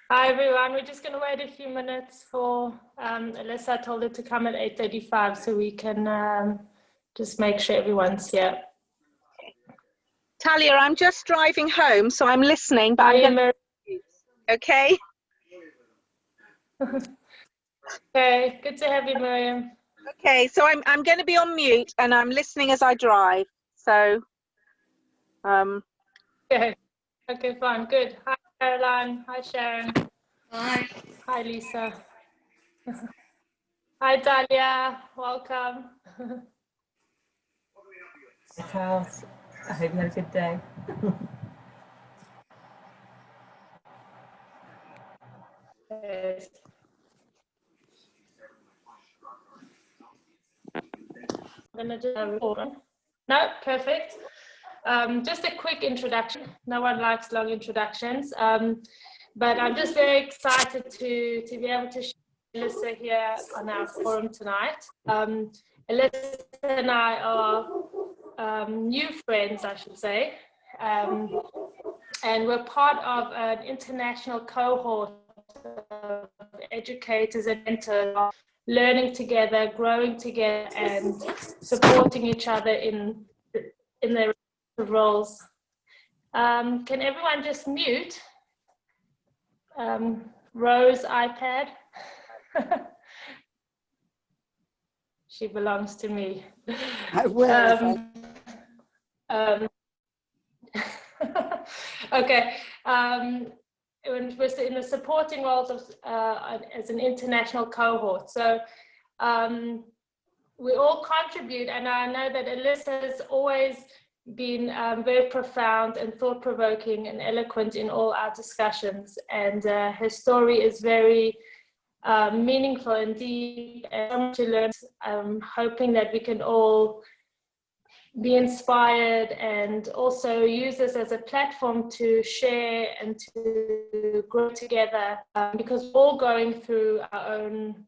Hi everyone, we're just going to wait a few minutes for Alyssa. Told her to come at 8:35 so we can just make sure everyone's here. Talia, I'm just driving home, so I'm listening, but I'm going to... Okay? Okay, good to have you, Miriam. Okay, so I'm going to be on mute and I'm listening as I drive. So, Okay, fine, good. Hi, Caroline. Hi, Sharon. Hi. Hi, Lisa. Hi, Dalia. Welcome. House. I hope you had a good day. Yes. I'm going to do a recording. No, perfect. Just a quick introduction. No one likes long introductions, but I'm just very excited to be able to share Alyssa here on our forum tonight. Alyssa and I are new friends, I should say, and we're part of an international cohort of educators and mentors, learning together, growing together, and supporting each other in their roles. Can everyone just mute Rose iPad? She belongs to me. I will. Okay. We're in the supporting roles of as an international cohort. So we all contribute, and I know that Alyssa has always been very profound and thought-provoking and eloquent in all our discussions, and her story is very meaningful and deep, and so much to learn. I'm hoping that we can all be inspired and also use this as a platform to share and to grow together, because we're all going through our own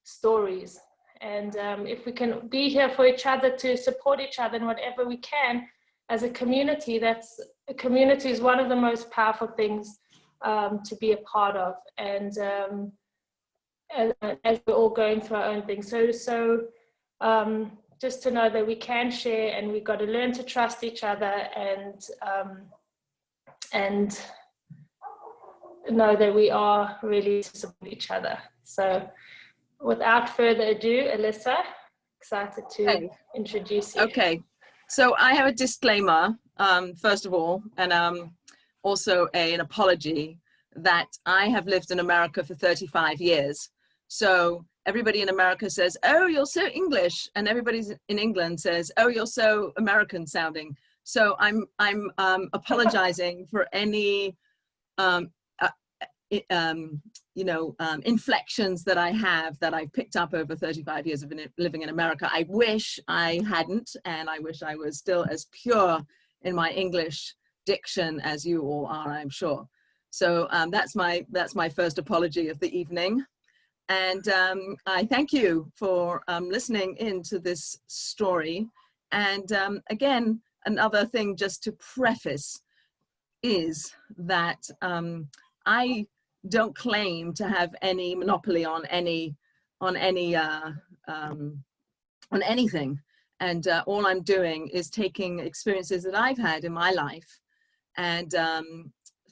stories. And if we can be here for each other, to support each other in whatever we can as a community, a community is one of the most powerful things to be a part of. And as we're all going through our own things. So just to know that we can share, and we've got to learn to trust each other, and know that we are really to support each other. So without further ado, Alyssa, excited to introduce you. Okay, so I have a disclaimer, first of all, and also an apology that I have lived in America for 35 years. So everybody in America says, oh, you're so English, and everybody in England says, oh, you're so American sounding. So I'm apologizing for any inflections that I have, that I've picked up over 35 years of living in America. I wish I hadn't, and I wish I was still as pure in my English diction as you all are, I'm sure. So that's my first apology of the evening. And I thank you for listening into this story. And again, another thing just to preface is that I don't claim to have any monopoly on anything. And all I'm doing is taking experiences that I've had in my life and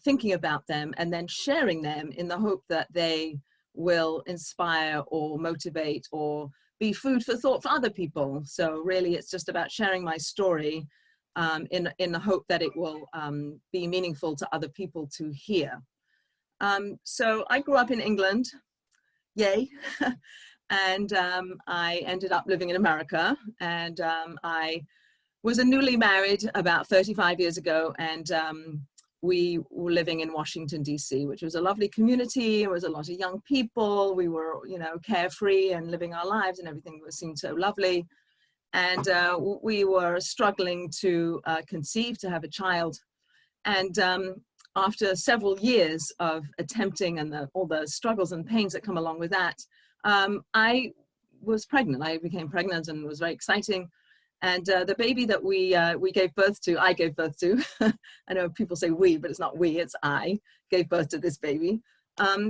thinking about them, and then sharing them in the hope that they will inspire or motivate or be food for thought for other people. So really it's just about sharing my story in the hope that it will be meaningful to other people to hear. So I grew up in England, yay, and I ended up living in America, and I was a newly married about 35 years ago, and we were living in Washington, D.C., which was a lovely community. There was a lot of young people. We were, carefree and living our lives, and everything seemed so lovely. And we were struggling to conceive, to have a child. And after several years of attempting and all the struggles and pains that come along with that, I was pregnant. I became pregnant, and it was very exciting. And the baby that we gave birth to, I gave birth to, I know people say we, but it's not we, it's I gave birth to this baby.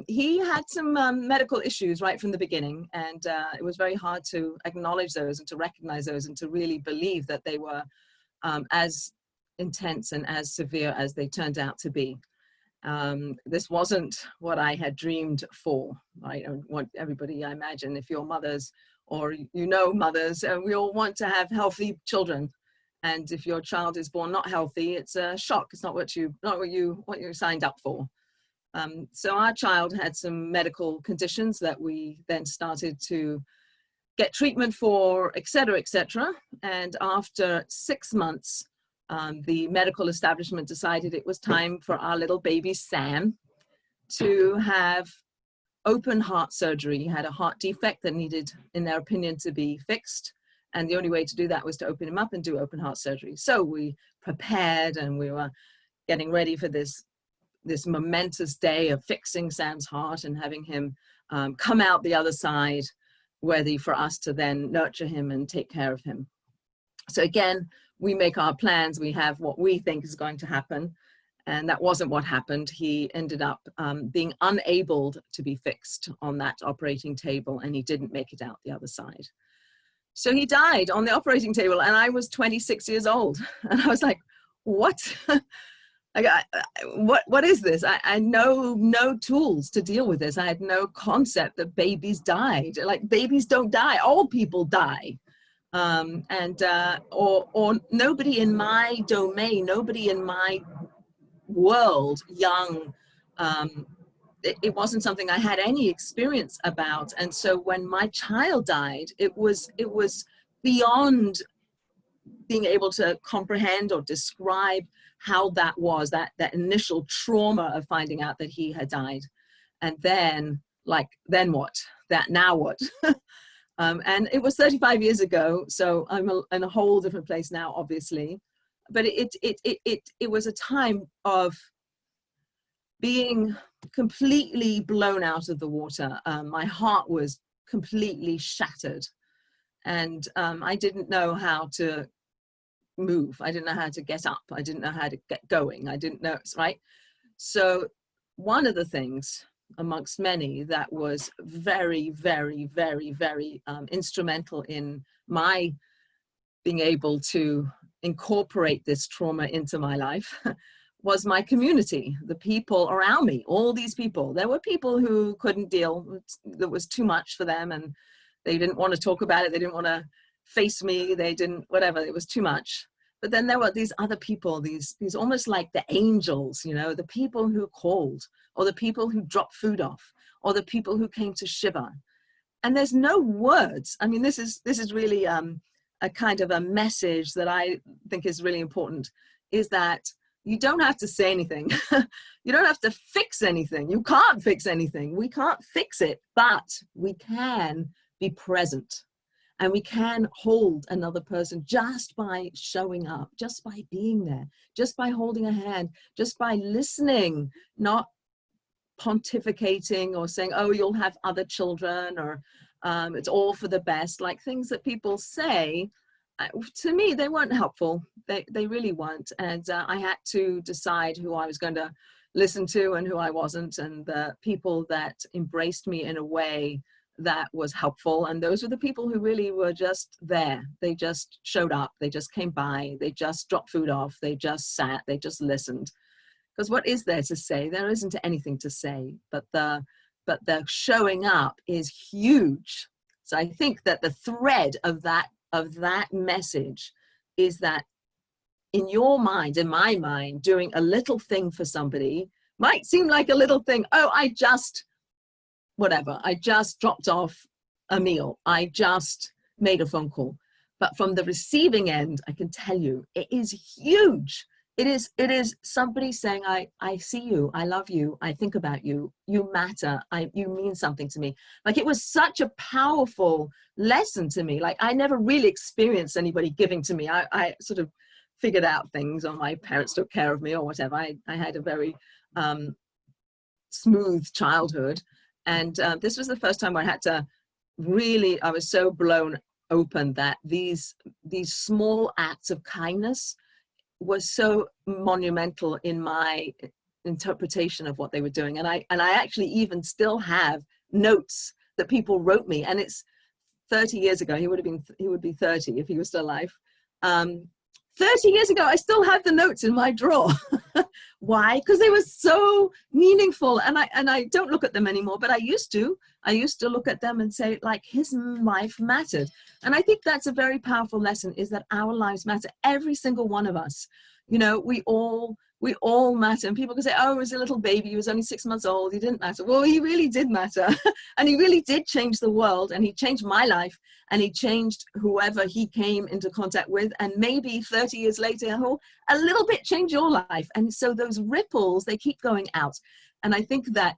He had some medical issues right from the beginning, and it was very hard to acknowledge those and to recognize those and to really believe that they were as intense and as severe as they turned out to be. This wasn't what I had dreamed for. I don't want everybody, I imagine, if you're mothers or you know mothers, we all want to have healthy children. And if your child is born not healthy, it's a shock. It's not what you signed up for. So our child had some medical conditions that we then started to get treatment for, et cetera, et cetera. And after 6 months, the medical establishment decided it was time for our little baby Sam to have open heart surgery. He had a heart defect that needed, in their opinion, to be fixed. And the only way to do that was to open him up and do open heart surgery. So we prepared, and we were getting ready for this momentous day of fixing Sam's heart and having him come out the other side, worthy for us to then nurture him and take care of him. So again, we make our plans, we have what we think is going to happen, and that wasn't what happened. He ended up being unable to be fixed on that operating table, and he didn't make it out the other side. So he died on the operating table, and I was 26 years old, and I was like, what? What is this? I know no tools to deal with this. I had no concept that babies died. Like, babies don't die, old people die. Or nobody in my domain, nobody in my world, young, it wasn't something I had any experience about. And so when my child died, it was beyond being able to comprehend or describe how that was, that initial trauma of finding out that he had died. And then, then what? Now what? And it was 35 years ago, so I'm in a whole different place now, obviously. But it was a time of being completely blown out of the water. My heart was completely shattered, and I didn't know how to move. I didn't know how to get up. I didn't know how to get going. I didn't know, right? So one of the things amongst many that was very, very, very, very instrumental in my being able to incorporate this trauma into my life was my community, the people around me, all these people. There were people who couldn't deal, that was too much for them, and they didn't want to talk about it. They didn't want to face me. They didn't, whatever, it was too much. But then there were these other people, these almost like the angels, you know, the people who called, or the people who dropped food off, or the people who came to shiver. And there's no words. I mean, this is really a kind of a message that I think is really important, is that you don't have to say anything. You don't have to fix anything. You can't fix anything. We can't fix it, but we can be present. And we can hold another person just by showing up, just by being there, just by holding a hand, just by listening, not pontificating or saying, oh, you'll have other children, or it's all for the best, like things that people say. To me, they weren't helpful. They really weren't. And I had to decide who I was going to listen to and who I wasn't. And the people that embraced me in a way that was helpful, and those were the people who really were just there. They just showed up. They just came by. They just dropped food off. They just sat. They just listened. Because what is there to say? There isn't anything to say. But the showing up is huge. So I think that the thread of that message is that in your mind, in my mind, doing a little thing for somebody might seem like a little thing. Oh, I just dropped off a meal. I just made a phone call. But from the receiving end, I can tell you, it is huge. It is somebody saying, I see you, I love you, I think about you, you matter, you mean something to me. Like, it was such a powerful lesson to me. Like, I never really experienced anybody giving to me. I sort of figured out things, or my parents took care of me, or whatever. I had a very smooth childhood, and this was the first time I had to really, I was so blown open that these small acts of kindness was so monumental in my interpretation of what they were doing. And I actually even still have notes that people wrote me, and it's 30 years ago. He would be 30 if he was still alive. 30 years ago, I still have the notes in my drawer. Why? Because they were so meaningful, and I don't look at them anymore, but I used to look at them and say, like, his life mattered. And I think that's a very powerful lesson, is that our lives matter. Every single one of us, you know, we all matter. And people can say, oh, he was a little baby, he was only 6 months old, he didn't matter. Well, he really did matter. And he really did change the world, and he changed my life, and he changed whoever he came into contact with. And maybe 30 years later, he'll a little bit change your life. And so those ripples, they keep going out. And I think that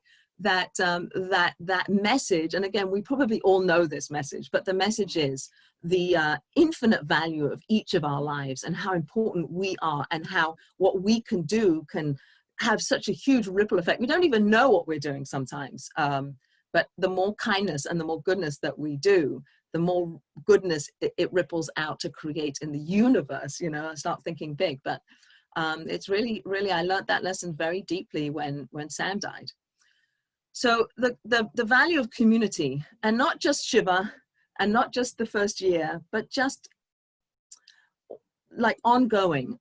message, and again, we probably all know this message, but the message is the infinite value of each of our lives, and how important we are, and how what we can do can have such a huge ripple effect. We don't even know what we're doing sometimes, but the more kindness and the more goodness that we do, the more goodness it ripples out to create in the universe. You know, start thinking big. But it's really, I learned that lesson very deeply when Sam died. So the value of community, and not just Shiva, and not just the first year, but just like ongoing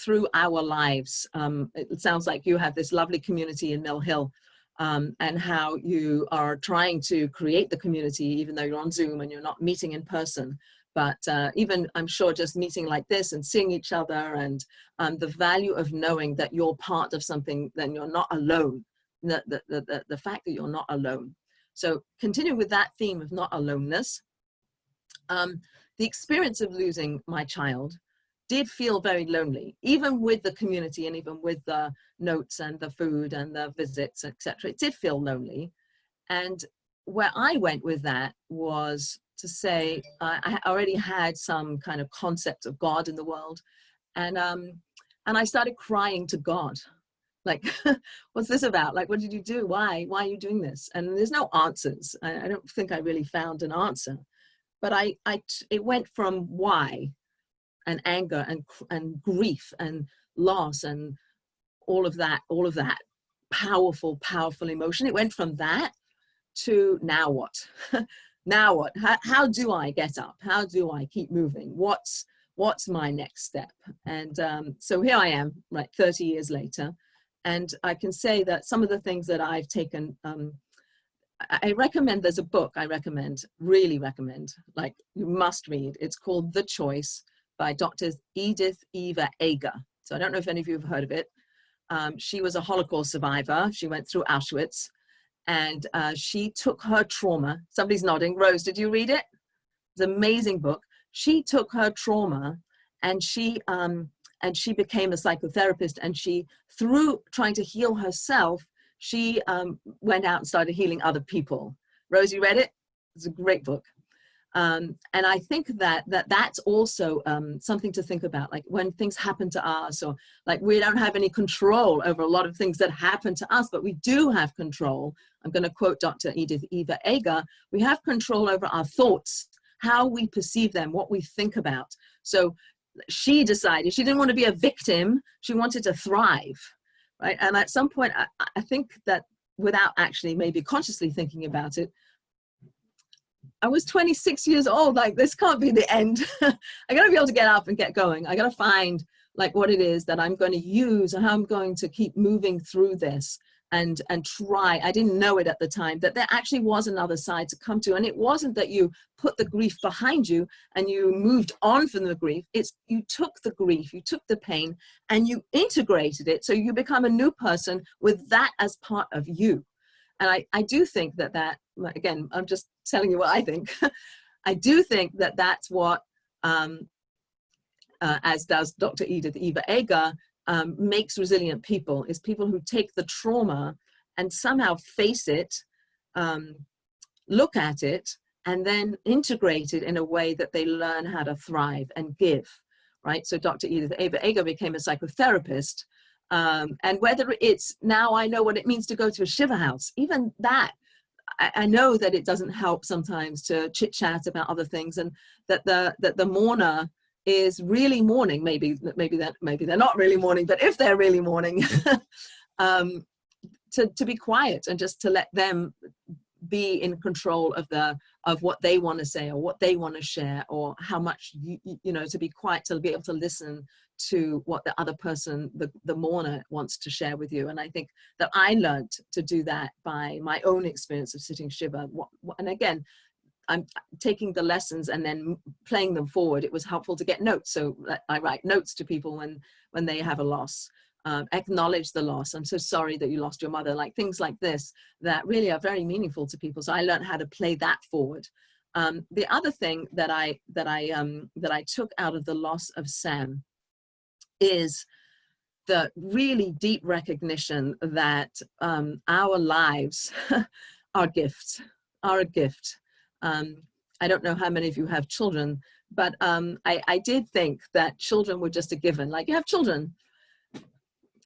through our lives. It sounds like you have this lovely community in Mill Hill, and how you are trying to create the community, even though you're on Zoom and you're not meeting in person. But even, I'm sure, just meeting like this and seeing each other, and the value of knowing that you're part of something, then you're not alone. The fact that you're not alone. So continue with that theme of not aloneness. The experience of losing my child did feel very lonely, even with the community, and even with the notes and the food and the visits, etc. It did feel lonely. And where I went with that was to say, I already had some kind of concept of God in the world. And I started crying to God. Like, what's this about? Like, what did you do? Why are you doing this? And there's no answers. I don't think I really found an answer, but it went from why, and anger, and grief, and loss, and all of that powerful emotion. It went from that to, now what? Now what? How do I get up? How do I keep moving? What's my next step? And so here I am, right, 30 years later. And I can say that some of the things that I've taken, I recommend, there's a book I really recommend, like, you must read. It's called The Choice by Dr. Edith Eva Eger. So I don't know if any of you have heard of it. She was a Holocaust survivor. She went through Auschwitz, and she took her trauma. Somebody's nodding. Rose, did you read it? It's an amazing book. She took her trauma, and she became a psychotherapist, and she, through trying to heal herself, she went out and started healing other people. Rose, you read it? It's a great book. And I think that's also something to think about, like when things happen to us, or like we don't have any control over a lot of things that happen to us, but we do have control. I'm going to quote Dr. Edith Eva Eger. We have control over our thoughts, how we perceive them, what we think about. So she decided she didn't want to be a victim. She wanted to thrive, right? And at some point, I think that without actually maybe consciously thinking about it, I was 26 years old. Like, this can't be the end. I got to be able to get up and get going. I got to find like what it is that I'm going to use, and how I'm going to keep moving through this, and try. I didn't know it at the time, that there actually was another side to come to. And it wasn't that you put the grief behind you and you moved on from the grief. It's you took the grief, you took the pain, and you integrated it. So you become a new person with that as part of you. And I do think that, again, I'm just telling you what I think. I do think that that's what, as does Dr. Edith Eva Eger, makes resilient people, is people who take the trauma and somehow face it, look at it, and then integrate it in a way that they learn how to thrive and give, right? So Dr. Edith Eger became a psychotherapist. And whether it's now I know what it means to go to a shiva house, even that, I know that it doesn't help sometimes to chit chat about other things, and that the mourner is really mourning. Maybe they're not really mourning, but if they're really mourning, to be quiet and just to let them be in control of what they want to say or what they want to share, or how much you know, to be quiet, to be able to listen to what the other person, the mourner, wants to share with you. And I think that I learned to do that by my own experience of sitting shiva. And again, I'm taking the lessons and then playing them forward. It was helpful to get notes, so I write notes to people when they have a loss. Acknowledge the loss. I'm so sorry that you lost your mother. Like things like this that really are very meaningful to people. So I learned how to play that forward. The other thing that I took out of the loss of Sam is the really deep recognition that our lives are gifts, are a gift. I don't know how many of you have children, but I did think that children were just a given. Like, you have children,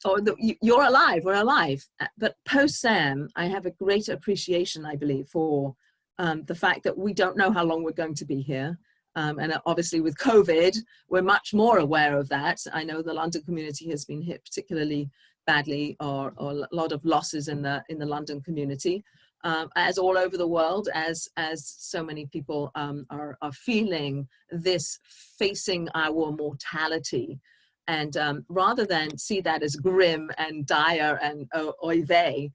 or you're alive, we're alive. But post Sam, I have a greater appreciation, I believe, for the fact that we don't know how long we're going to be here. And obviously with COVID, we're much more aware of that. I know the London community has been hit particularly badly, or a lot of losses in the London community, as all over the world, as so many people are feeling this, facing our mortality. And rather than see that as grim and dire and oy vey,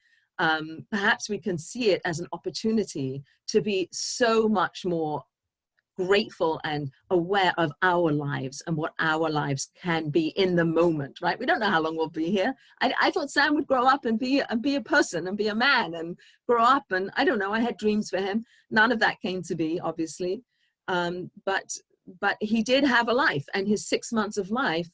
perhaps we can see it as an opportunity to be so much more grateful and aware of our lives and what our lives can be in the moment, right? We don't know how long we'll be here. I thought Sam would grow up and be a person and be a man and grow up, and I don't know, I had dreams for him. None of that came to be, obviously. But he did have a life, and his 6 months of life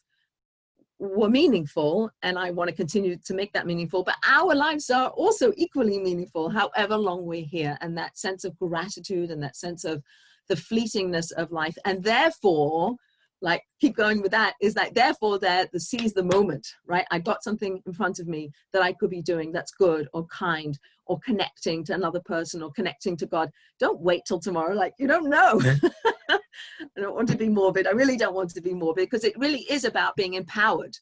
were meaningful, and I want to continue to make that meaningful. But our lives are also equally meaningful, however long we're here, and that sense of gratitude and that sense of the fleetingness of life. And therefore, like, keep going with that, is that therefore seize the moment, right? I got something in front of me that I could be doing that's good or kind or connecting to another person or connecting to God. Don't wait till tomorrow. Like, you don't know. I don't want to be morbid. I really don't want to be morbid, because it really is about being empowered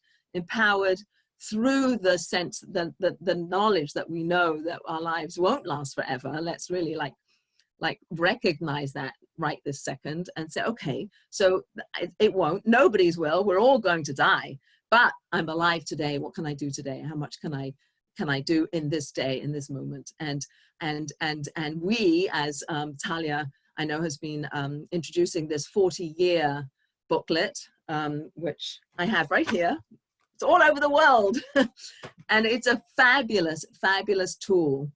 through the sense, the knowledge that we know that our lives won't last forever. Let's really like recognize that right this second and say, okay, so it won't, nobody's will, we're all going to die, but I'm alive today. What can I do today? How much can I do in this day, in this moment? And we, as Talia, I know, has been introducing this 40-year booklet, which I have right here. It's all over the world. And it's a fabulous, fabulous tool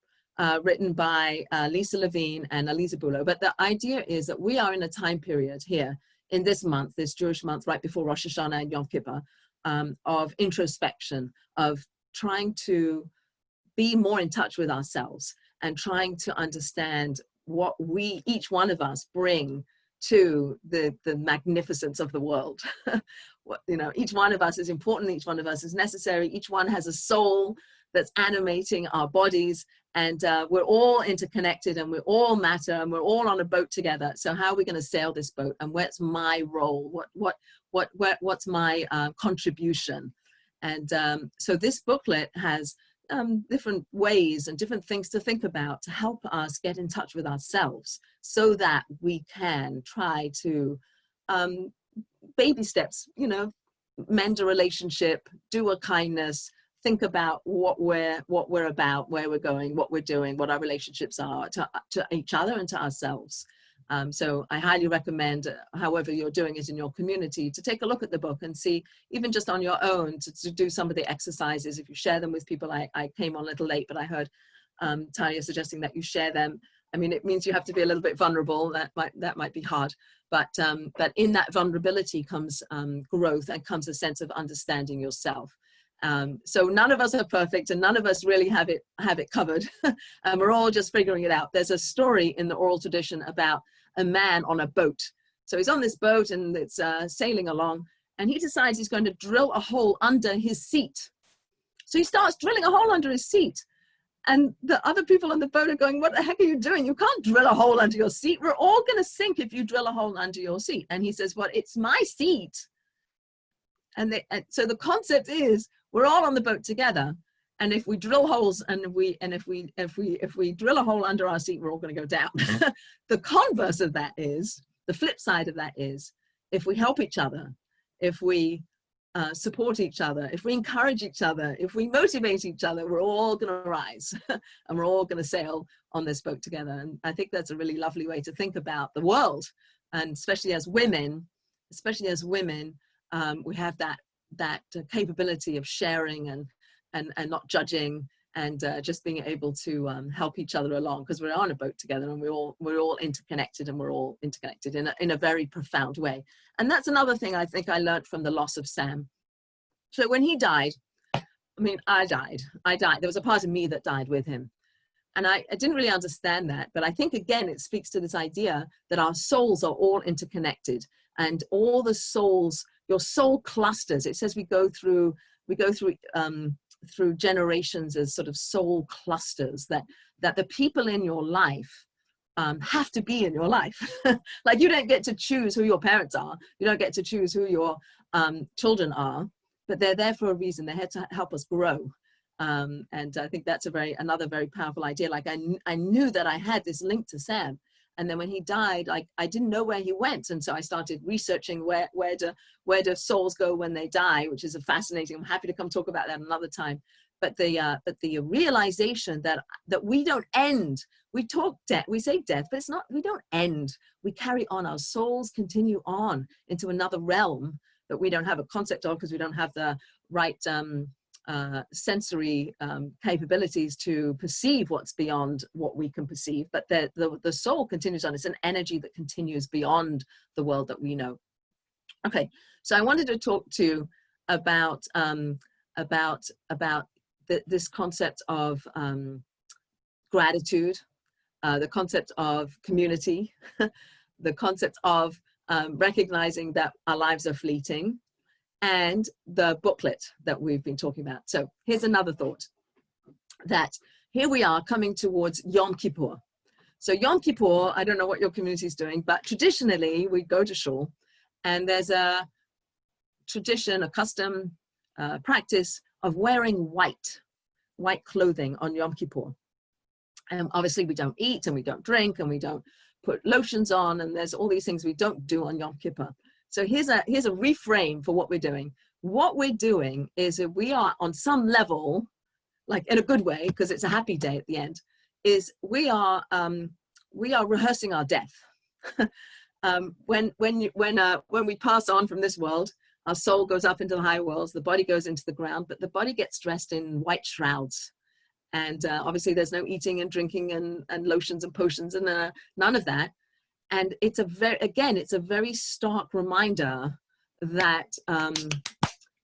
written by Lisa Levine and Aliza Bulo. But the idea is that we are in a time period here in this month, this Jewish month, right before Rosh Hashana and Yom Kippur, of introspection, of trying to be more in touch with ourselves and trying to understand what we, each one of us, bring to the magnificence of the world. You know, each one of us is important, each one of us is necessary, each one has a soul that's animating our bodies, and we're all interconnected, and we all matter, and we're all on a boat together. So how are we going to sail this boat, and what's my role? What's my contribution? And so this booklet has different ways and different things to think about to help us get in touch with ourselves, so that we can try to baby steps, you know, mend a relationship, do a kindness, think about what we're about, where we're going, what we're doing, what our relationships are to each other and to ourselves. So I highly recommend, however you're doing it in your community, to take a look at the book and see, even just on your own, to do some of the exercises. If you share them with people, I came on a little late, but I heard Talia suggesting that you share them. I mean, it means you have to be a little bit vulnerable. That might be hard, but in that vulnerability comes growth, and comes a sense of understanding yourself. So none of us are perfect, and none of us really have it covered. And we're all just figuring it out. There's a story in the oral tradition about a man on a boat. So he's on this boat, and it's sailing along, and he decides he's going to drill a hole under his seat. So he starts drilling a hole under his seat. And the other people on the boat are going, what the heck are you doing? You can't drill a hole under your seat. We're all going to sink if you drill a hole under your seat. And he says, well, it's my seat. And so the concept is we're all on the boat together. And if we drill holes and if we drill a hole under our seat, we're all going to go down. The converse of that is, the flip side of that is, if we help each other, if we support each other, if we encourage each other, if we motivate each other, we're all going to rise and we're all going to sail on this boat together. And I think that's a really lovely way to think about the world. And especially as women, we have that capability of sharing and not judging, and just being able to help each other along, because we're on a boat together and we're all interconnected, and we're all interconnected in a very profound way. And that's another thing I think I learned from the loss of Sam. So when he died, I died. There was a part of me that died with him. And I didn't really understand that, but I think again, it speaks to this idea that our souls are all interconnected, and all the souls, your soul clusters. It says we go through generations as sort of soul clusters, that the people in your life have to be in your life. Like, you don't get to choose who your parents are. You don't get to choose who your children are, but they're there for a reason. They're here to help us grow. And I think that's another very powerful idea. Like, I knew that I had this link to Sam. And then when he died, I didn't know where he went. And so I started researching where do souls go when they die, which is fascinating. I'm happy to come talk about that another time. But the realization that we don't end. We talk death, we say death, but it's not, we don't end. We carry on. Our souls continue on into another realm that we don't have a concept of, because we don't have the right sensory capabilities to perceive what's beyond what we can perceive. But the soul continues on. It's an energy that continues beyond the world that we know. Okay, so I wanted to talk to you about this concept of gratitude, the concept of community, the concept of recognizing that our lives are fleeting, and the booklet that we've been talking about. So here's another thought, that here we are coming towards Yom Kippur. So Yom Kippur, I don't know what your community is doing, but traditionally we go to shul, and there's a tradition, a custom, practice of wearing white clothing on Yom Kippur. And obviously we don't eat and we don't drink and we don't put lotions on, and there's all these things we don't do on Yom Kippur. So here's a reframe for what we're doing. What we're doing is that we are on some level, like in a good way, because it's a happy day at the end, is we are rehearsing our death. When we pass on from this world, our soul goes up into the higher worlds, the body goes into the ground, but the body gets dressed in white shrouds. And obviously there's no eating and drinking and lotions and potions and none of that. And it's a very stark reminder that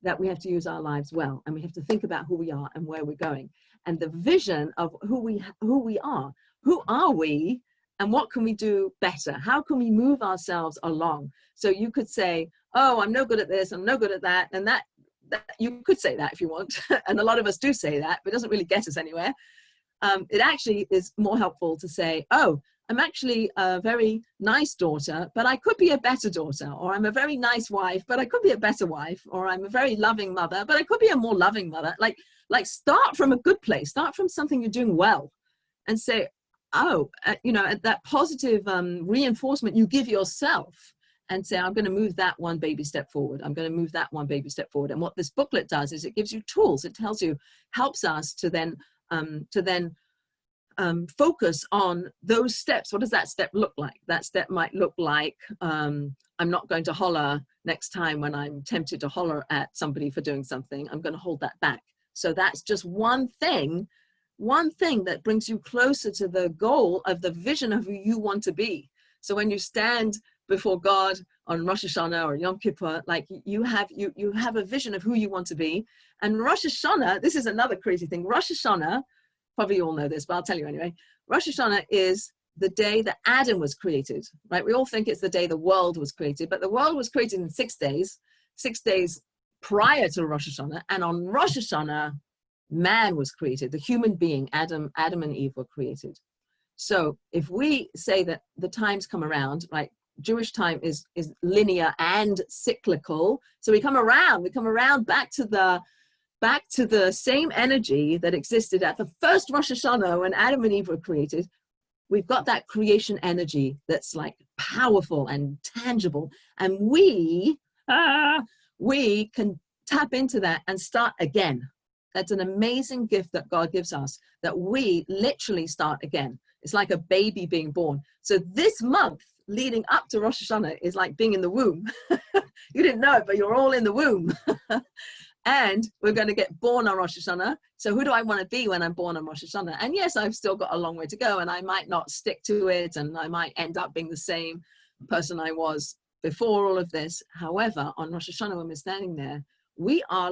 that we have to use our lives well, and we have to think about who we are and where we're going, and the vision of who we are. Who are we, and what can we do better? How can we move ourselves along? So you could say, oh, I'm no good at this, I'm no good at that, and that you could say that if you want, and a lot of us do say that, but it doesn't really get us anywhere. It actually is more helpful to say, oh, I'm actually a very nice daughter, but I could be a better daughter, or I'm a very nice wife, but I could be a better wife, or I'm a very loving mother, but I could be a more loving mother. Like start from a good place, start from something you're doing well, and say, oh, that positive reinforcement you give yourself, and say, I'm going to move that one baby step forward. I'm going to move that one baby step forward. And what this booklet does is it gives you tools. It helps us to then focus on those steps. What does that step look like? That step might look like, I'm not going to holler next time when I'm tempted to holler at somebody for doing something. I'm going to hold that back. So that's just one thing that brings you closer to the goal of the vision of who you want to be. So when you stand before God on Rosh Hashana or Yom Kippur, like you have a vision of who you want to be. And Rosh Hashana, this is another crazy thing. Rosh Hashana, probably you all know this, but I'll tell you anyway. Rosh Hashana is the day that Adam was created, right? We all think it's the day the world was created, but the world was created in 6 days. 6 days prior to Rosh Hashana, and on Rosh Hashana, man was created, the human being, Adam and Eve were created. So if we say that the times come around, right, Jewish time is linear and cyclical. So we come around back to the same energy that existed at the first Rosh Hashanah when Adam and Eve were created. We've got that creation energy that's like powerful and tangible, and we can tap into that and start again. That's an amazing gift that God gives us, that we literally start again. It's like a baby being born. So this month leading up to Rosh Hashanah is like being in the womb. You didn't know it, but you're all in the womb. And we're going to get born on Rosh Hashanah. So who do I want to be when I'm born on Rosh Hashanah? And yes, I've still got a long way to go, and I might not stick to it, and I might end up being the same person I was before all of this. However, on Rosh Hashanah, when we're standing there, we are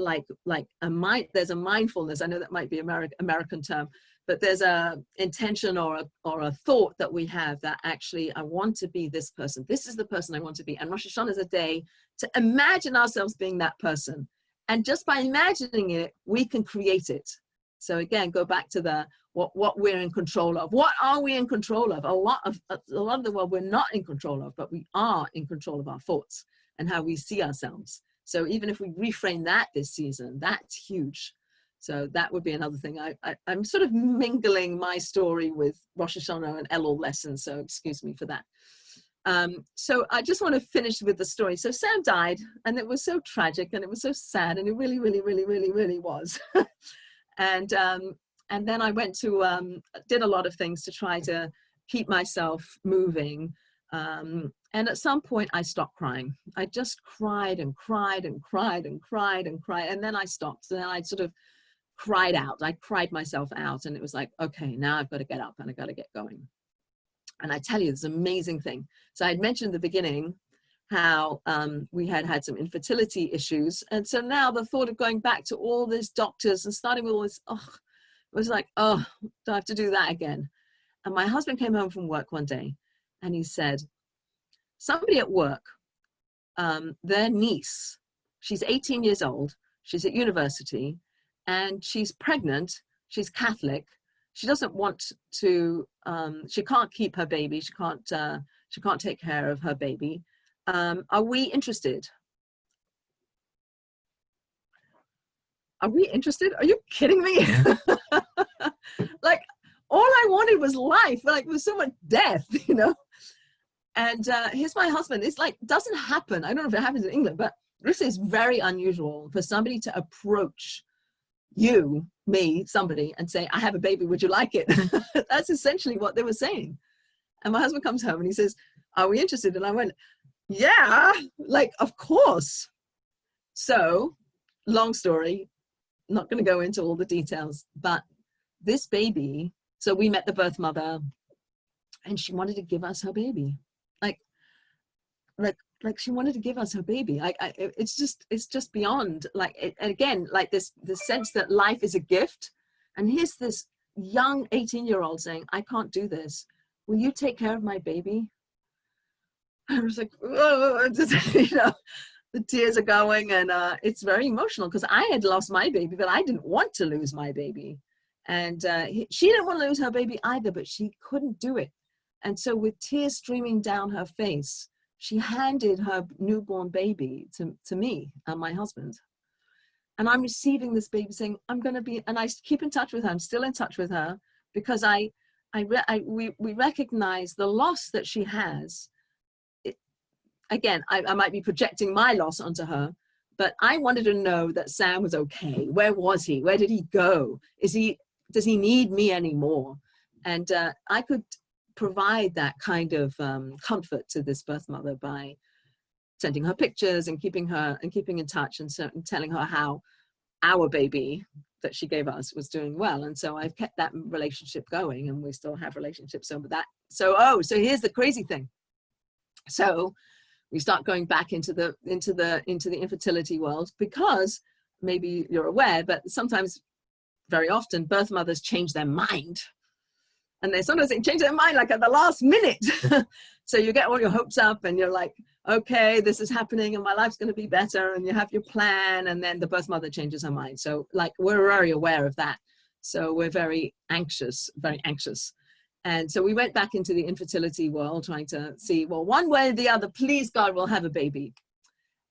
there's a mindfulness. I know that might be American term, but there's a intention or a thought that we have that actually, I want to be this person. This is the person I want to be. And Rosh Hashanah is a day to imagine ourselves being that person. And just by imagining it, we can create it. So again, go back to what we're in control of. What are we in control of? A lot of the world we're not in control of, but we are in control of our thoughts and how we see ourselves. So even if we reframe that this season, that's huge. So that would be another thing. I'm sort of mingling my story with Rosh Hashanah and Elul lessons, so excuse me for that. So I just want to finish with the story. So Sam died, and it was so tragic, and it was so sad, and it really, really, really, really, really was. And then I went to, did a lot of things to try to keep myself moving. And at some point I stopped crying. I just cried and cried and cried and cried and cried. And then I stopped, and then I sort of cried out. I cried myself out, and it was like, okay, now I've got to get up and I've got to get going. And I tell you, this amazing thing. So I had mentioned at the beginning how we had some infertility issues. And so now the thought of going back to all these doctors and starting with all this, it was like, do I have to do that again? And my husband came home from work one day, and he said, somebody at work, their niece, she's 18 years old, she's at university, and she's pregnant, she's Catholic, she doesn't want to, she can't keep her baby, she can't take care of her baby. Are we interested? Are we interested? Are you kidding me? Like, all I wanted was life, like, there was so much death, you know? And here's my husband. It's like, doesn't happen. I don't know if it happens in England, but this is very unusual for somebody to approach you, me, somebody, and say, I have a baby, would you like it? That's essentially what they were saying. And my husband comes home and he says, are we interested? And I went, yeah, like, of course. So, long story, not going to go into all the details, but this baby, so we met the birth mother, and she wanted to give us her baby. Like she wanted to give us her baby. It's just beyond, like, again, like this sense that life is a gift. And here's this young 18-year-old saying, I can't do this. Will you take care of my baby? I was like, oh, you know, the tears are going, and it's very emotional because I had lost my baby, but I didn't want to lose my baby. And she didn't want to lose her baby either, but she couldn't do it. And so with tears streaming down her face, she handed her newborn baby to me and my husband. And I'm receiving this baby saying, I'm going to be, and I keep in touch with her. I'm still in touch with her because we recognize the loss that she has. Again, I might be projecting my loss onto her, but I wanted to know that Sam was okay. Where was he? Where did he go? Does he need me anymore? And I could provide that kind of comfort to this birth mother by sending her pictures and keeping in touch and telling her how our baby that she gave us was doing well. And so I've kept that relationship going, and we still have relationships over that. So here's the crazy thing. So we start going back into the infertility world, because maybe you're aware, but sometimes, very often, birth mothers change their mind. And sometimes they change their mind like at the last minute. So you get all your hopes up and you're like, okay, this is happening and my life's going to be better, and you have your plan, and then the birth mother changes her mind. So like, we're very aware of that. So we're very anxious. And so we went back into the infertility world trying to see, well, one way or the other, please God, we'll have a baby.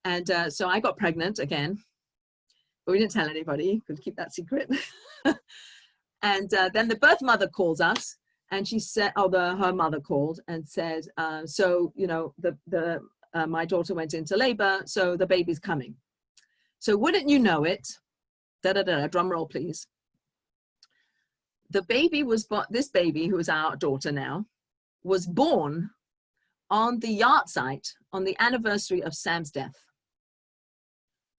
And so I got pregnant again, but we didn't tell anybody, could keep that secret. And then the birth mother calls us, and she said, her mother called and said, so, you know, my daughter went into labor, so the baby's coming. So wouldn't you know it, drum roll, please. The baby was, this baby, who is our daughter now, was born on the yard site on the anniversary of Sam's death.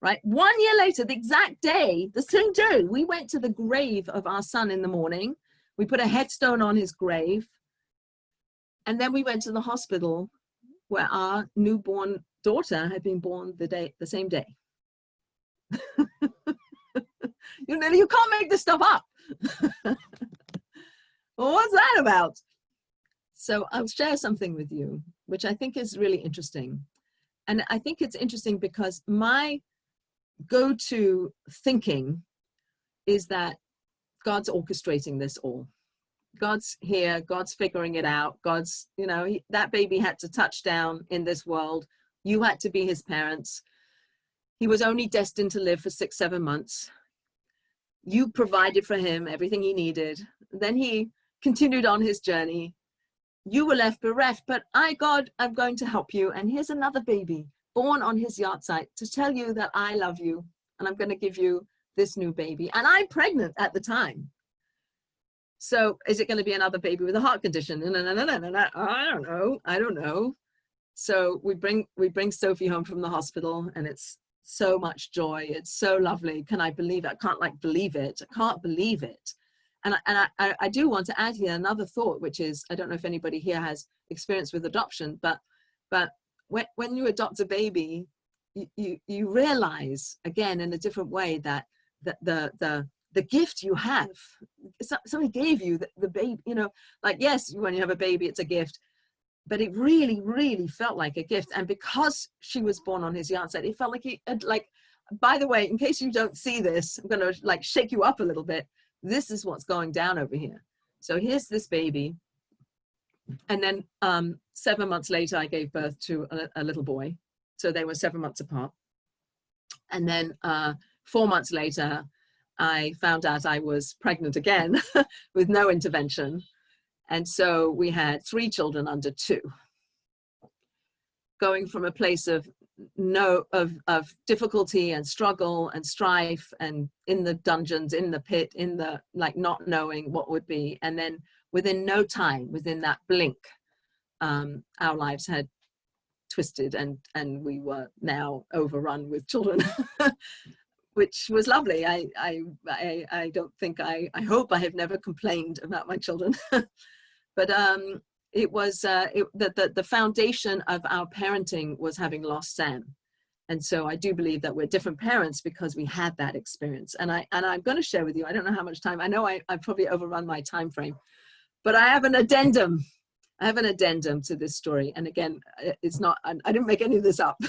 Right? 1 year later, the exact day, the same day, we went to the grave of our son in the morning. We put a headstone on his grave. And then we went to the hospital where our newborn daughter had been born the same day. You can't make this stuff up. Well, what's that about? So I'll share something with you, which I think is really interesting. And I think it's interesting because my go-to thinking is that God's orchestrating this all. God's here, God's figuring it out. God's, you know, that baby had to touch down in this world. You had to be his parents. He was only destined to live for 6-7 months. You provided for him everything he needed. Then he continued on his journey. You were left bereft, but God, I'm going to help you. And here's another baby born on his yard site to tell you that I love you, and I'm going to give you this new baby. And I'm pregnant at the time. So is it going to be another baby with a heart condition? No. I don't know. So we bring Sophie home from the hospital, and it's so much joy. It's so lovely. Can I believe it? I can't believe it. I can't believe it. And I do want to add here another thought, which is, I don't know if anybody here has experience with adoption, but when you adopt a baby, you realize again in a different way that the gift you have, somebody gave you the baby, you know, like, yes, when you have a baby, it's a gift, but it really, really felt like a gift. And because she was born on his yard site, it felt like he had, like, by the way, in case you don't see this, I'm going to like shake you up a little bit. This is what's going down over here. So here's this baby. And then 7 months later, I gave birth to a little boy. So they were 7 months apart. And then 4 months later, I found out I was pregnant again with no intervention. And so we had 3 children under 2. Going from a place of difficulty and struggle and strife and in the dungeons, in the pit, in the like not knowing what would be. And then within no time, within that blink, our lives had twisted and we were now overrun with children, which was lovely. I don't think, I hope I have never complained about my children. But it was the foundation of our parenting was having lost Sam. And so I do believe that we're different parents because we had that experience. And I'm going to share with you, I don't know how much time, I know I've probably overrun my time frame, but I have an addendum. I have an addendum to this story. And again, it's not, I didn't make any of this up.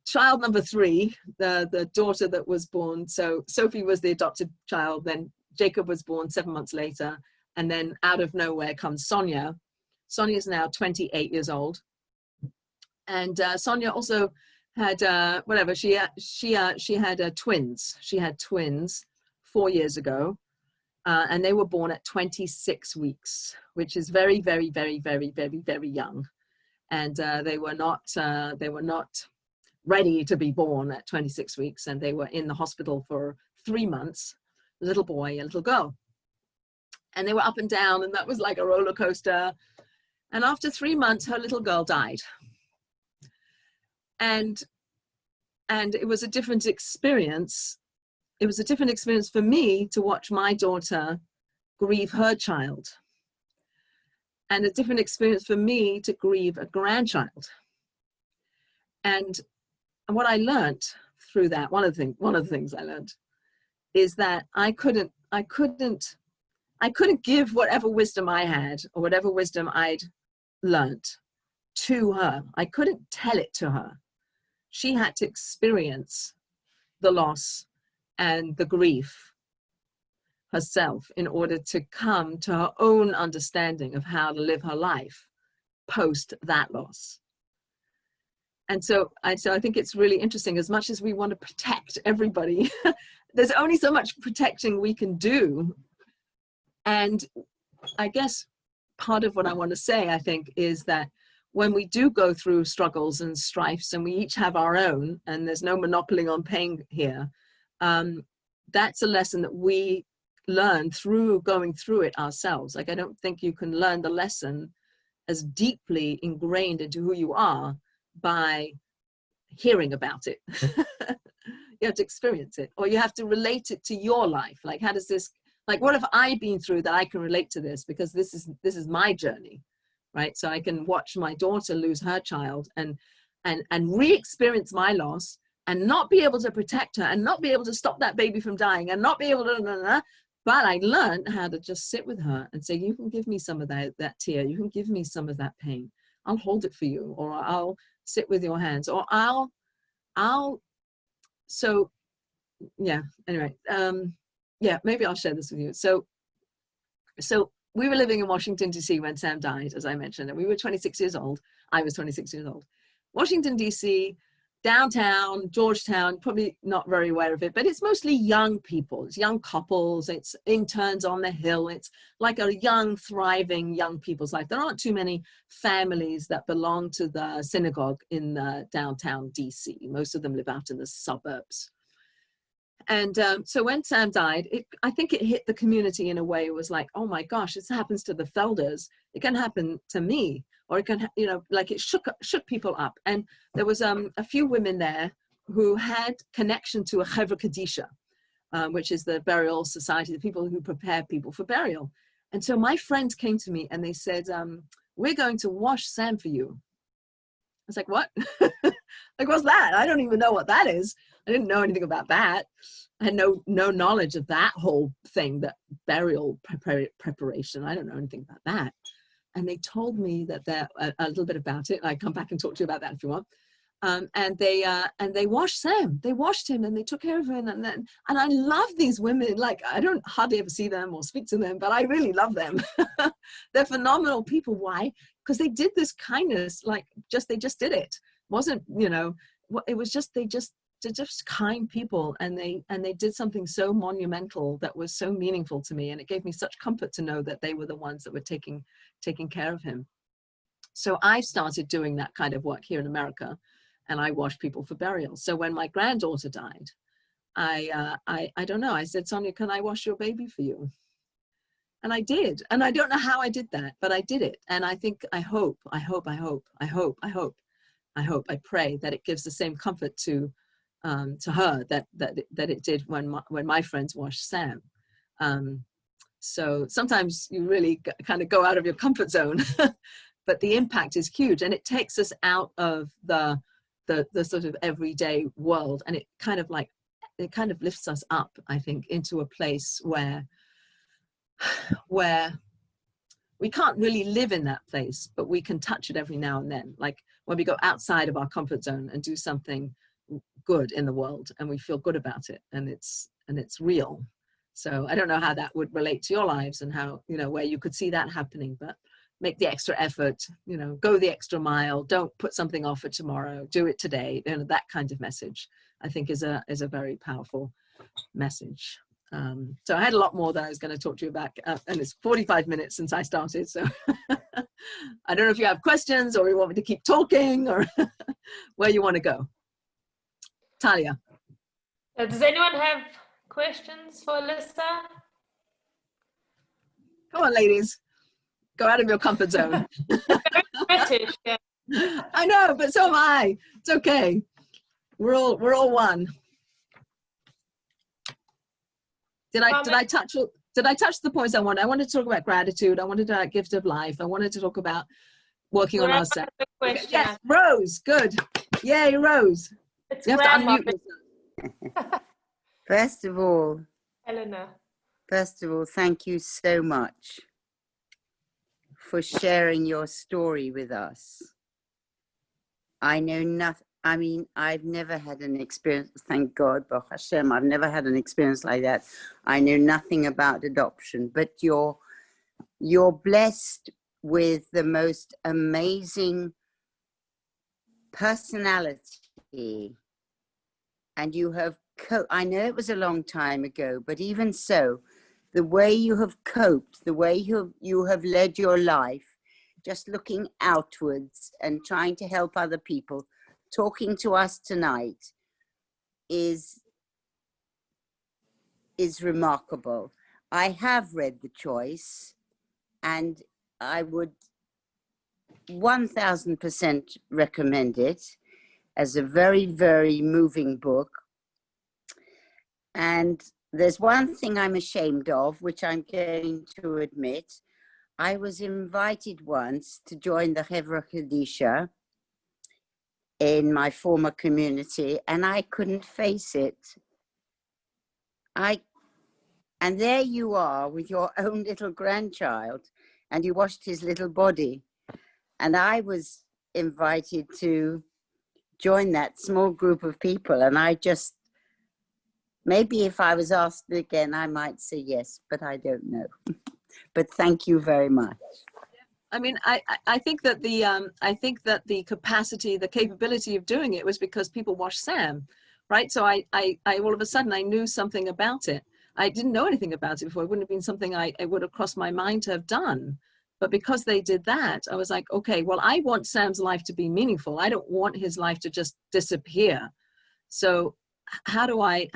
Child number 3, the daughter that was born. So Sophie was the adopted child, then Jacob was born 7 months later. And then out of nowhere comes Sonia. Sonia is now 28 years old. And Sonia also had, she had twins. She had twins 4 years ago. And they were born at 26 weeks, which is very, very, very, very, very, very young. And they were not ready to be born at 26 weeks. And they were in the hospital for 3 months, a little boy, a little girl. And they were up and down, and that was like a roller coaster. And after 3 months, her little girl died. And it was a different experience. It was a different experience for me to watch my daughter grieve her child, and a different experience for me to grieve a grandchild. And what I learned through that, one of the things I learned is that I couldn't give whatever wisdom I had or whatever wisdom I'd learnt to her. I couldn't tell it to her. She had to experience the loss and the grief herself in order to come to her own understanding of how to live her life post that loss. And so I think it's really interesting. As much as we want to protect everybody, there's only so much protecting we can do. And I guess part of what I want to say, I think, is that when we do go through struggles and strifes, and we each have our own, and there's no monopoly on pain here, that's a lesson that we learn through going through it ourselves. Like, I don't think you can learn the lesson as deeply ingrained into who you are by hearing about it. You have to experience it, or you have to relate it to your life. Like, how does this, like, what have I been through that I can relate to this? Because this is my journey, right? So I can watch my daughter lose her child and re-experience my loss, and not be able to protect her, and not be able to stop that baby from dying, and not be able to, but I learned how to just sit with her and say, you can give me some of that tear, you can give me some of that pain, I'll hold it for you, or I'll sit with your hands, or so yeah, anyway, yeah, maybe I'll share this with you. So we were living in Washington, D.C. when Sam died, as I mentioned, and we were 26 years old. I was 26 years old. Washington, D.C., downtown, Georgetown, probably not very aware of it, but it's mostly young people. It's young couples. It's interns on the Hill. It's like a young, thriving young people's life. There aren't too many families that belong to the synagogue in downtown D.C. Most of them live out in the suburbs. And so when Sam died, I think it hit the community in a way. It was like, oh my gosh, this happens to the Felders. It can happen to me. Or it can, like, it shook people up. And there was a few women there who had connection to a Chevra Kadisha, which is the burial society, the people who prepare people for burial. And so my friends came to me and they said, we're going to wash Sam for you. I was like, what? Like, what's that? I don't even know what that is. I didn't know anything about that. I had no knowledge of that whole thing, that burial preparation. I don't know anything about that. And they told me that they're a little bit about it. I come back and talk to you about that if you want. And they washed Sam. They washed him and they took care of him. And I love these women. Like, I don't hardly ever see them or speak to them, but I really love them. They're phenomenal people. Why? Because they did this kindness. Like, they just did it. It wasn't, it was just, they're just kind people, and they did something so monumental that was so meaningful to me, and it gave me such comfort to know that they were the ones that were taking care of him. So I started doing that kind of work here in America, and I washed people for burial. So when my granddaughter died, I don't know, I said, Sonia, can I wash your baby for you? And I did, and I don't know how I did that, but I did it. And I think, I hope, I pray that it gives the same comfort to her that it did when my friends washed Sam. So sometimes you really kind of go out of your comfort zone, but the impact is huge, and it takes us out of the sort of everyday world, and it kind of lifts us up, I think, into a place where we can't really live in that place, but we can touch it every now and then. Like when we go outside of our comfort zone and do something good in the world, and we feel good about it, and it's real. So I don't know how that would relate to your lives, and how, where you could see that happening, but make the extra effort, go the extra mile, don't put something off for tomorrow, do it today. That kind of message, I think, is a very powerful message. So I had a lot more that I was going to talk to you about, and it's 45 minutes since I started, so I don't know if you have questions, or you want me to keep talking, or where you want to go. Talia. Does anyone have questions for Alyssa? Come on, ladies. Go out of your comfort zone. British, yeah. I know, but so am I. It's okay. We're all one. Did I touch the points I wanted? I wanted to talk about gratitude. I wanted to talk about gift of life. I wanted to talk about working on ourselves. Yes, Rose. Good. Yay, Rose. It's you have to unmute yourself. First of all, Eleanor. thank you so much for sharing your story with us. I know nothing. I mean, I've never had an experience, thank God, Baruch Hashem, I've never had an experience like that. I know nothing about adoption, but you're blessed with the most amazing personality, and you have I know it was a long time ago, but even so, the way you have coped, the way you have led your life, just looking outwards and trying to help other people, talking to us tonight is remarkable. I have read The Choice, and I would 1000% recommend it as a very, very moving book. And there's one thing I'm ashamed of, which I'm going to admit. I was invited once to join the Hevra Kadisha in my former community, and I couldn't face it. And there you are with your own little grandchild, and you washed his little body. And I was invited to join that small group of people, and I just, maybe if I was asked again, I might say yes, but I don't know. But thank you very much. I mean, I think that the capacity, the capability of doing it was because people watched Sam, right? So I all of a sudden I knew something about it. I didn't know anything about it before. It wouldn't have been something it would have crossed my mind to have done. But because they did that, I was like, okay, well, I want Sam's life to be meaningful. I don't want his life to just disappear. So how do I,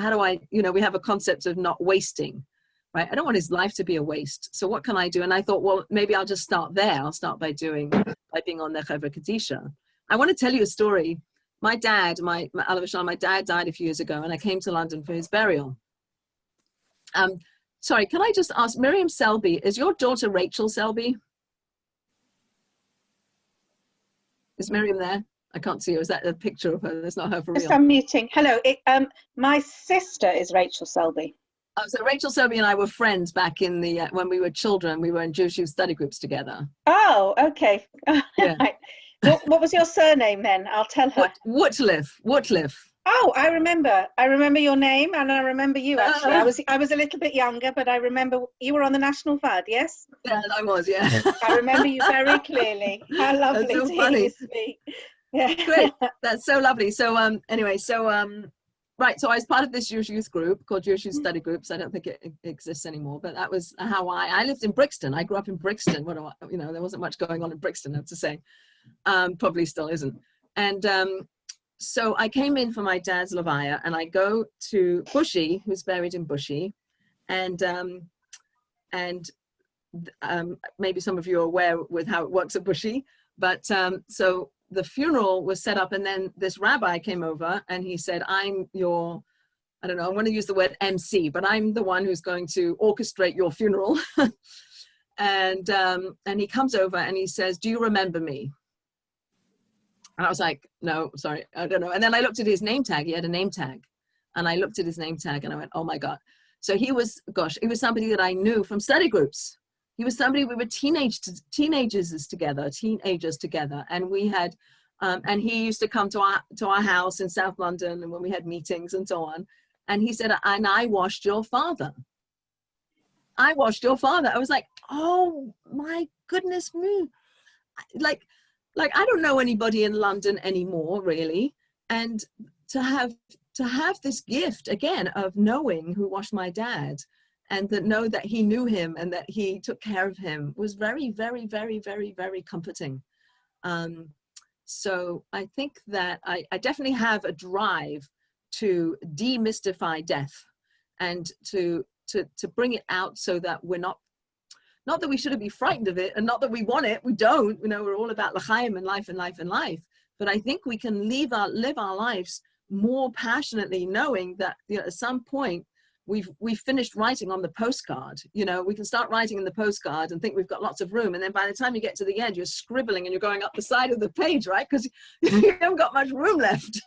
we have a concept of not wasting, right? I don't want his life to be a waste. So what can I do? And I thought, well, maybe I'll just start there. I'll start by being on the Chevra Kadisha. I want to tell you a story. My dad, my dad died a few years ago, and I came to London for his burial. Sorry, can I just ask, Miriam Selby, is your daughter Rachel Selby? Is Miriam there? I can't see her. Is that a picture of her? That's not her for real. Yes, I'm muting. Hello, my sister is Rachel Selby. Oh, so Rachel Selby and I were friends back in the when we were children. We were in Jewish youth study groups together. Oh, okay. Yeah. What was your surname then? I'll tell her. Woodliff. Oh, I remember your name, and I remember you actually. I was a little bit younger, but I remember you were on the National Fad, yes? Yeah, I was, yeah. I remember you very clearly. How lovely That's so to funny. hear you speak. Yeah. Great. That's so lovely. So anyway, right, so I was part of this Jewish youth group called Jewish Youth Study Groups. I don't think it exists anymore, but that was how I lived in Brixton. I grew up in Brixton. There wasn't much going on in Brixton, I have to say. Probably still isn't. And so I came in for my dad's Levaya, and I go to Bushy, who's buried in Bushy, and maybe some of you are aware with how it works at Bushy, but so the funeral was set up, and then this rabbi came over and he said, I'm your, I don't know, I want to use the word MC, but I'm the one who's going to orchestrate your funeral. And he comes over and he says, do you remember me? And I was like, no, sorry, I don't know. And then I looked at his name tag. He had a name tag. And I looked at his name tag and I went, oh my God. So he was somebody that I knew from study groups. He was somebody, we were teenagers together. And we had, and he used to come to our house in South London, and when we had meetings and so on. And he said, and I washed your father. I washed your father. I was like, oh my goodness me. Like I don't know anybody in London anymore, really. And to have this gift again of knowing who washed my dad, and that know that he knew him and that he took care of him was very, very, very, very, very comforting. So I think that I definitely have a drive to demystify death and to bring it out so that we're not that we shouldn't be frightened of it, and not that we want it. We don't. We're all about l'chaim and life and life and life. But I think we can live our lives more passionately, knowing that at some point we've finished writing on the postcard. We can start writing in the postcard and think we've got lots of room, and then by the time you get to the end, you're scribbling and you're going up the side of the page, right? Because you haven't got much room left.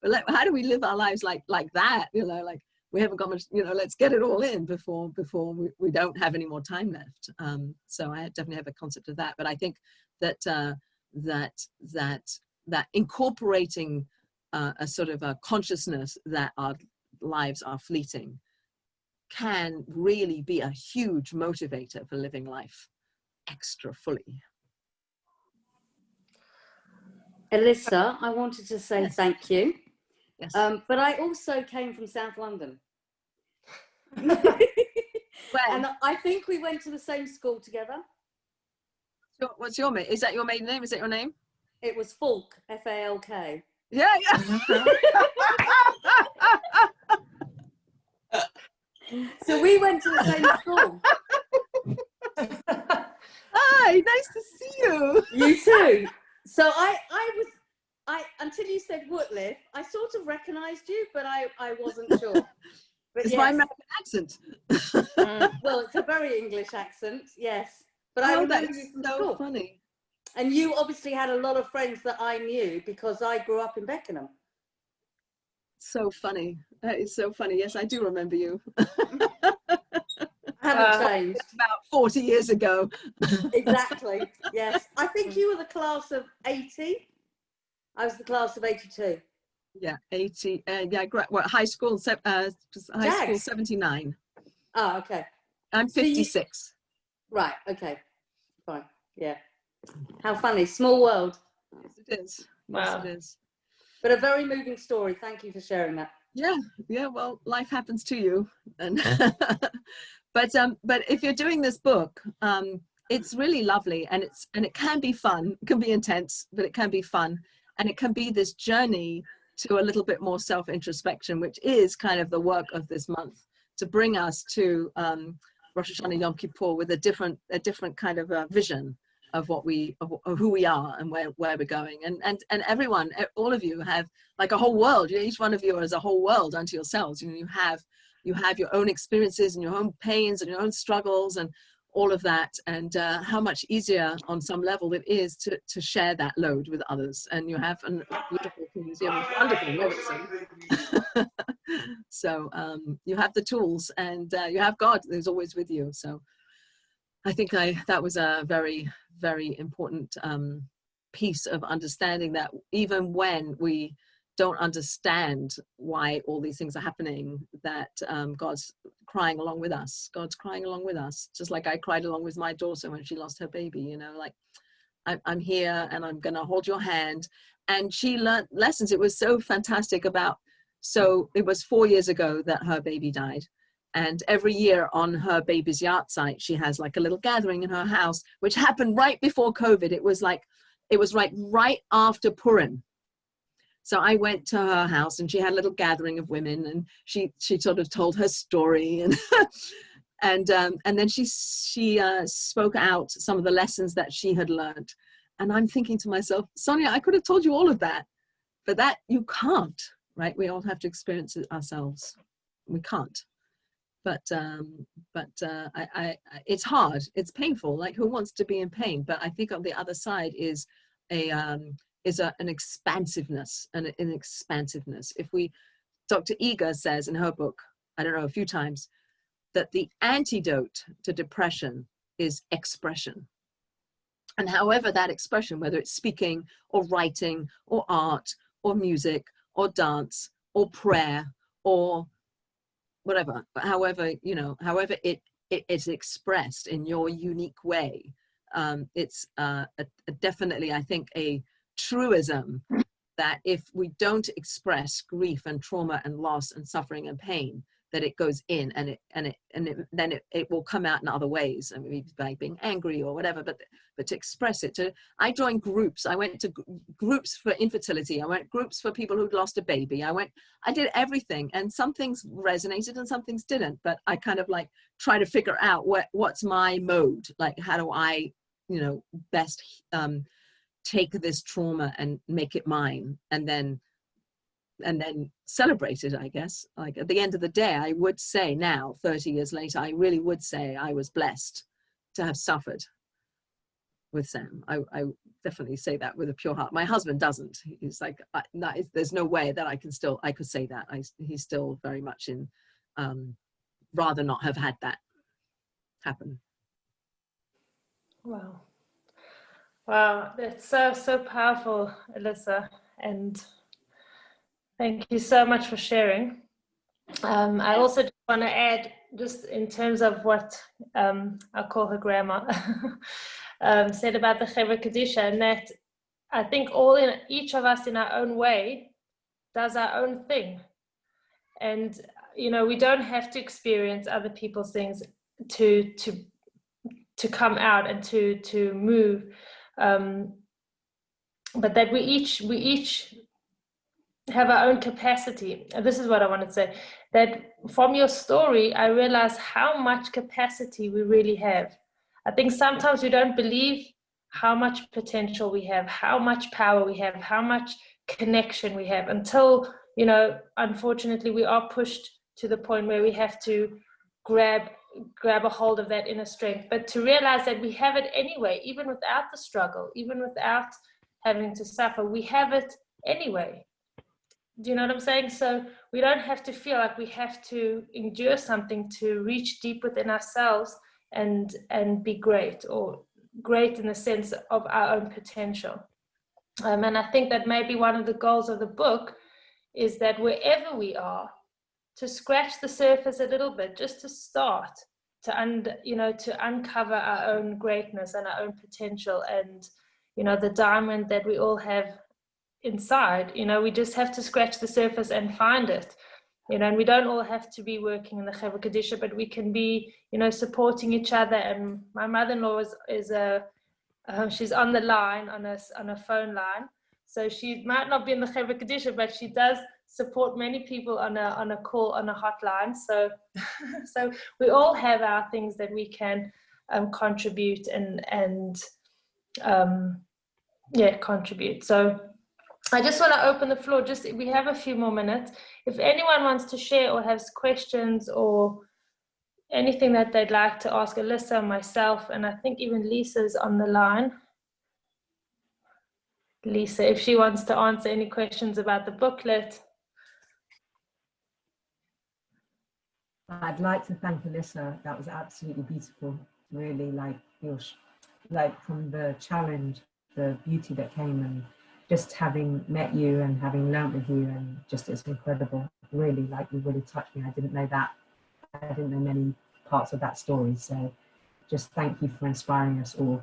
But how do we live our lives like that? we haven't got much, you know, let's get it all in before we don't have any more time left. So I definitely have a concept of that. But I think that that incorporating a sort of a consciousness that our lives are fleeting can really be a huge motivator for living life extra fully. Alyssa, I wanted to say Yes. thank you. Yes. But I also came from South London. Well, And I think we went to the same school together. what's your name? Is that your maiden name? Is that your name? It was Falk, F-A-L-K. Yeah, yeah. So we went to the same school. Hi, nice to see you. You too. So I until you said Woodliff, I sort of recognised you, but I wasn't sure. But It's yes. my American accent. Well, it's a very English accent, yes. But I Oh, remember that's you from so school. funny. And you obviously had a lot of friends that I knew because I grew up in Beckenham. So funny. That is so funny. Yes, I do remember you. I haven't changed. About 40 years ago. Exactly. Yes. I think you were the class of 80. I was the class of 82. Yeah, 80. Yeah, high school. High school 79. Oh, okay. I'm 56. Right. Okay. Fine. Yeah. How funny. Small world. Yes, it is. Wow. Yes, it is. But a very moving story. Thank you for sharing that. Yeah, yeah. Well, life happens to you, and but if you're doing this book, it's really lovely, and it can be fun. It can be intense, but it can be fun, and it can be this journey to a little bit more self-introspection, which is kind of the work of this month, to bring us to Rosh Hashana Yom Kippur with a different kind of vision of of who we are and where we're going, and everyone, all of you have like a whole world. You know, each one of you is a whole world unto yourselves. You know, you have your own experiences and your own pains and your own struggles and all of that, and how much easier on some level it is to share that load with others. And you have a beautiful community, a wonderful medicine. So you have the tools, and you have God who's always with you. So I think that was a very, very important piece of understanding that even when we don't understand why all these things are happening, that God's crying along with us. God's crying along with us, just like I cried along with my daughter when she lost her baby. You know, like I'm here and I'm going to hold your hand. And she learned lessons. It was so fantastic so it was 4 years ago that her baby died. And every year on her baby's yard site, she has like a little gathering in her house, which happened right before COVID. It was right after Purim. So I went to her house, and she had a little gathering of women, and she sort of told her story, and and then she spoke out some of the lessons that she had learned. And I'm thinking to myself, Sonia, I could have told you all of that, but that you can't, right? We all have to experience it ourselves. We can't. But it's hard. It's painful. Like, who wants to be in pain? But I think on the other side is an expansiveness and an expansiveness. Dr. Eger says in her book, I don't know, a few times, that the antidote to depression is expression. And however that expression, whether it's speaking or writing or art or music or dance or prayer or whatever, however it is expressed in your unique way, it's definitely, I think, a truism that if we don't express grief and trauma and loss and suffering and pain, that it goes in and then it will come out in other ways. I mean, by being angry or whatever, but to express it. I joined groups. I went to groups for infertility. I went groups for people who'd lost a baby. I did everything, and some things resonated and some things didn't. But I kind of like try to figure out what's my mode. Like, how do I, best take this trauma and make it mine, and then celebrate it, I guess. Like, at the end of the day, I would say now, 30 years later, I really would say I was blessed to have suffered with Sam. I definitely say that with a pure heart. My husband doesn't. He's like, there's no way that I could say that. He's still very much in rather not have had that happen. Wow. Wow, that's so powerful, Alyssa, and thank you so much for sharing. I also just want to add, just in terms of what I'll call her grandma said about the Chevra Kadisha, and that I think each of us in our own way does our own thing. And, you know, we don't have to experience other people's things to come out and to move. But that we each have our own capacity. And this is what I want to say, that from your story, I realized how much capacity we really have. I think sometimes we don't believe how much potential we have, how much power we have, how much connection we have, until, you know, unfortunately, we are pushed to the point where we have to grab a hold of that inner strength. But to realize that we have it anyway, even without the struggle, even without having to suffer, we have it anyway. Do you know what I'm saying? So we don't have to feel like we have to endure something to reach deep within ourselves and be great, or great in the sense of our own potential. And I think that maybe one of the goals of the book is that wherever we are, to scratch the surface a little bit, just to start to uncover our own greatness and our own potential, and, you know, the diamond that we all have inside. You know, we just have to scratch the surface and find it, you know, and we don't all have to be working in the Chevra Kadisha, but we can be, you know, supporting each other. And my mother-in-law is she's on the line, on a phone line, so she might not be in the Chevra Kadisha, but she does support many people on a call, on a hotline. So so we all have our things that we can contribute and contribute. So I just want to open the floor. We have a few more minutes. If anyone wants to share or has questions or anything that they'd like to ask Alyssa, myself, and I think even Lisa's on the line. Lisa, if she wants to answer any questions about the booklet. I'd like to thank Alyssa. That was absolutely beautiful. Really, like from the challenge, the beauty that came, and just having met you and having learned with you, and just it's incredible. Really, like, you really touched me. I didn't know that. I didn't know many parts of that story. So just thank you for inspiring us all.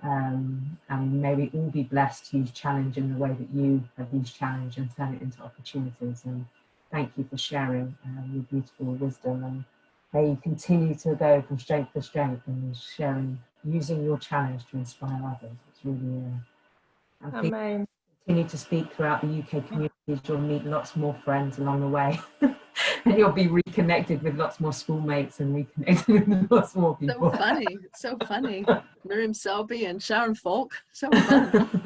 And may we all be blessed to use challenge in the way that you have used challenge and turn it into opportunities. And thank you for sharing your beautiful wisdom. And may you continue to go from strength to strength and sharing, using your challenge to inspire others. It's really, Amen. Continue to speak throughout the UK communities. You'll meet lots more friends along the way. And you'll be reconnected with lots more schoolmates and reconnected with lots more people. So funny. Miriam Selby and Sharon Falk. So fun.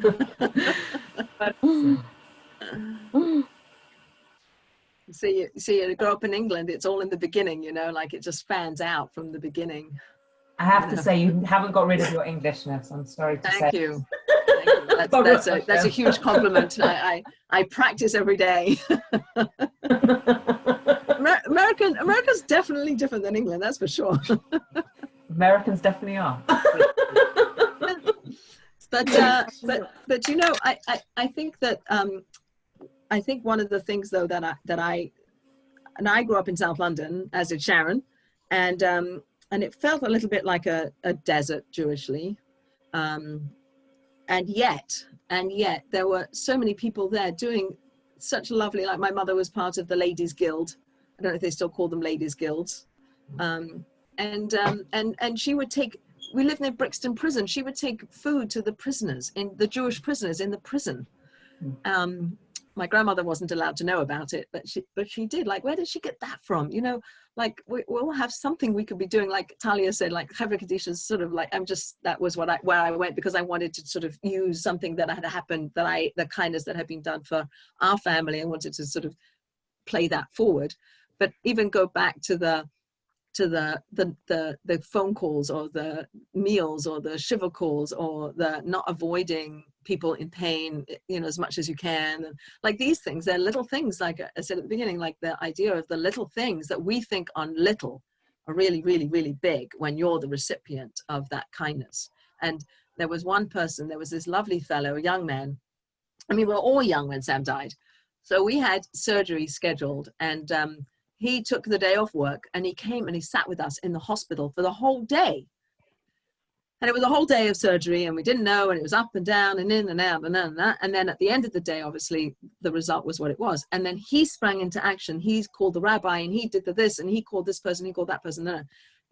See, you grow up in England, it's all in the beginning, you know, like it just fans out from the beginning. I have to say, you haven't got rid of your Englishness. I'm sorry to say. Thank you. That's a huge compliment. I practice every day. America's definitely different than England, that's for sure. Americans definitely are. But you know, I think that I think one of the things though that I grew up in South London, as did Sharon, and it felt a little bit like a desert Jewishly, and yet there were so many people there doing such lovely, like my mother was part of the Ladies Guild. I don't know if they still call them Ladies Guilds. And she would take, we lived near Brixton Prison, she would take food to the prisoners, the Jewish prisoners in the prison. My grandmother wasn't allowed to know about it, but she did. Like, where did she get that from? You know, like we all have something we could be doing. Like Talia said, like Chevra Kadisha is sort of like, that was where I went, because I wanted to sort of use something that had happened, the kindness that had been done for our family. I wanted to sort of play that forward. But even go back to the to the phone calls or the meals or the shiva calls or the not avoiding people in pain, you know, as much as you can. And like these things, they're little things, like I said at the beginning, like the idea of the little things that we think are little are really, really, really big when you're the recipient of that kindness. And there was one person, there was this lovely fellow, a young man. I mean, we were all young when Sam died. So we had surgery scheduled, and he took the day off work and he came and he sat with us in the hospital for the whole day. And it was a whole day of surgery, and we didn't know, and it was up and down and in and out and that. And then at the end of the day, obviously, the result was what it was. And then he sprang into action. He called the rabbi, and he did this, and he called this person, he called that person.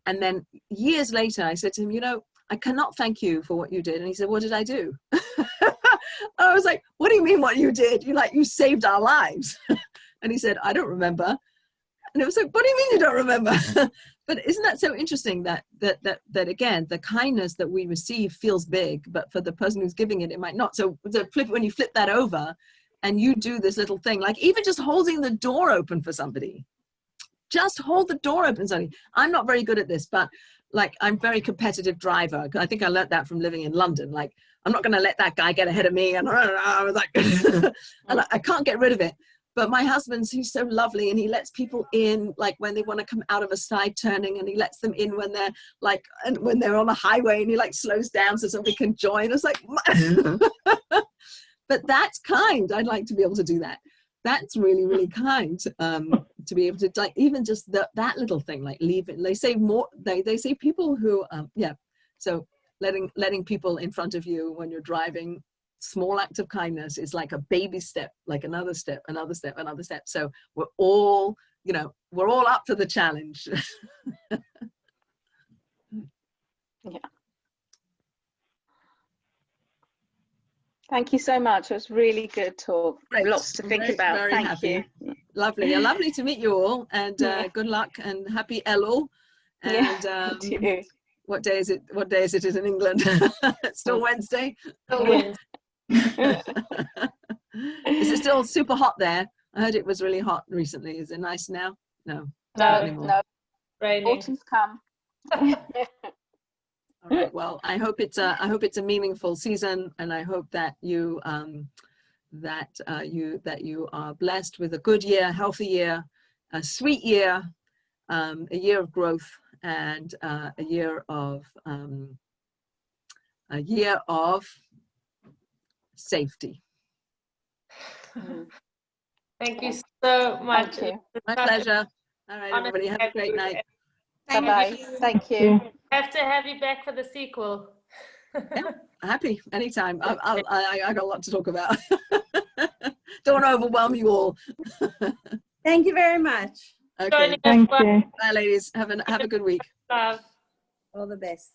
And then years later, I said to him, you know, I cannot thank you for what you did. And he said, what did I do? I was like, what do you mean what you did? You saved our lives. And he said, I don't remember. And it was like, what do you mean you don't remember? But isn't that so interesting that again, the kindness that we receive feels big, but for the person who's giving it, it might not. So when you flip that over and you do this little thing, like even just holding the door open for somebody, just hold the door open. Somebody. I'm not very good at this, but like I'm a very competitive driver. I think I learned that from living in London. Like I'm not going to let that guy get ahead of me. And I was like, and I can't get rid of it. But my husband's, he's so lovely, and he lets people in, like when they want to come out of a side turning, and he lets them in when they're like, and when they're on a highway, and he like slows down so somebody can join. It's like, but that's kind. I'd like to be able to do that. That's really, really kind, to be able to, like, even just that little thing, like leave it. They say more, they say people who, so letting people in front of you when you're driving, small act of kindness is like a baby step, like another step, another step, another step. So we're all up for the challenge. Yeah. Thank you so much. It was really good talk. Great. Lots to think about. Very Thank happy. you. Lovely. Lovely to meet you all, and good luck and happy Elul. And what day is it? What day is it in England? It's still Wednesday. Still Wednesday. Is it still super hot there? I heard it was really hot recently. Is it nice now? No. No. Raining. Autumn's come. All right. Well, I hope it's a meaningful season, and I hope that you you are blessed with a good year, healthy year, a sweet year, a year of growth, and a year of safety. Thank you so much. Thank you. My pleasure. All right, everybody, have a great night. Bye-bye. Thank you. Have to have you back for the sequel. Yeah, happy anytime. I got a lot to talk about. Don't want to overwhelm you all. Thank you very much. Okay. Thank you. Bye, ladies. Have a good week. Love. All the best.